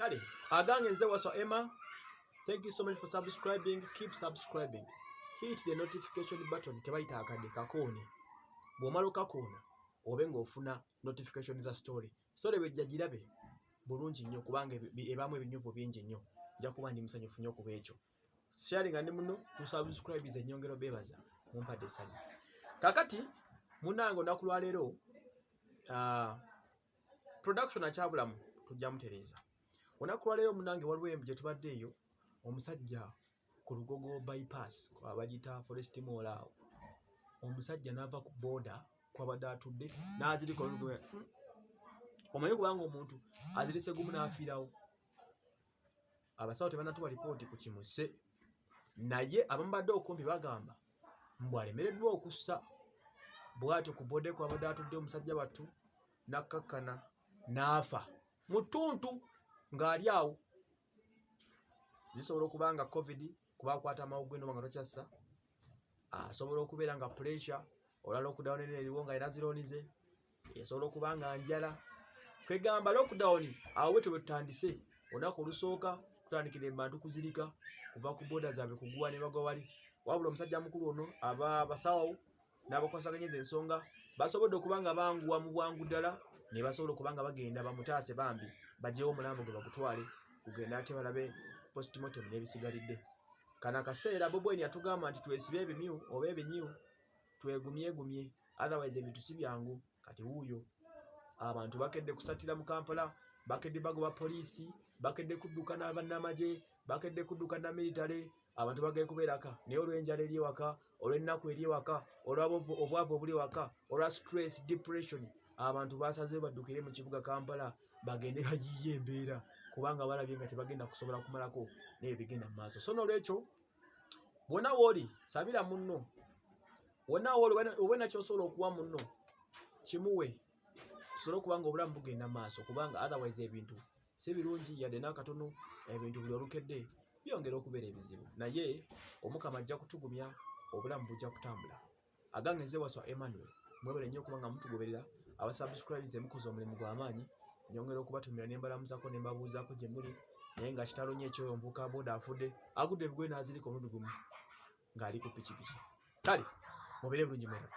kale agange nze Waswa Emma. Thank you so much for subscribing. Keep subscribing. Hit the notification button kebayita akade kakone. Bwomalo kakona obenga ofuna notification za story bejja girabe bulungi nnyo kubanga ebamu ebinyuvu bingi nnyo nja kuba ndi musanyufu nnyo kuba ekyo sharing ndi muno ku subscribe ze nyongero bebaza mumpadde sanya kakati munango nakulwa lero production akyabulamu tujja mutereza onakulwa lero munange waliwo emje tubadde eyo omusajja ku Lugogo bypass kwa bagita Forest Mall omusajja nava ku border kwa badatudde naziriko Lugogo omanyi kubanga omuntu azirise gumu n'afiirawo abasawo tebanatuwa lipooti ku kimuse naye abambadde okumpi bagamba mbu alemereddwa okussa bw'atyo ku bode kwa badatudde omusajja battu nakkakkana n'afa mu ttuntu ng'ali awo zisobola okuba nga covid kuba akwata amawuggwe nga tokyassa asobola okubeera nga pressure olwa lockdown eriwo nga era zironize esobola okuba nga njala kwegamba lockdown awo twetandise olunaku olusooka tutandikira abantu kuzirika kuva ku boda zaabwe kuguwa ne bagwa wali wabula omusajja mukulu ono abasawo n'abakwasaganyeza ensonga basobodde okuba nga banguwa mu bwangu ddala ne basobola okuba nga bagenda bamutaase bambi bajewo omulambo gwe bagutwale kugenda ate balabe postmortem n'ebisigalidde kana kaseera Bobweni yatugamba nti twesibe ebimyu oba ebinyu twegumyegumye otherwise ebintu si byangu kati wuuyo abantu bakedde kusatira mu Kampala bakedde bagoba poliisi bakedde kudduka n'abannamagye bakedde kudduka na military abantu bagaye kubeeraka naye olw'enjala eri ewaka olw'ennaku eri ewaka obwavu obuli ewaka olwa stress depression abantu basazeewo baddukire mu kibuga Kampala bagende bayiye embeera kubanga balabye nga tebagenda kusobola kumalako naye bigenda mu maaso so n'olwekyo bwonna wooli sabira munno wonna wooli obwena kyosobola okuwa munno kimuwe kisobola okuba nga obulamu bugenda mu maaso kubanga otherwise ebintu si birungi yadde n'akatono ebintu buli olukedde byongera okubeera ebizibu naye Omukama ajja kutugumya obulamu bujja kutambula agange nze Waswa Emmanuel mwebale nnyo okuba nga mutugoberera abasubscribers mukoze omulimu gw'amaanyi nyongera okubatumira ne mbalamusako ne mbabuuzaako gye muli naye nga kitalo nnyo ekyoyo mvuka boda afudde agudde ebigwe n'azirika omulundi gumu ng'ali ku pikipiki kale mubeere bulungi mwera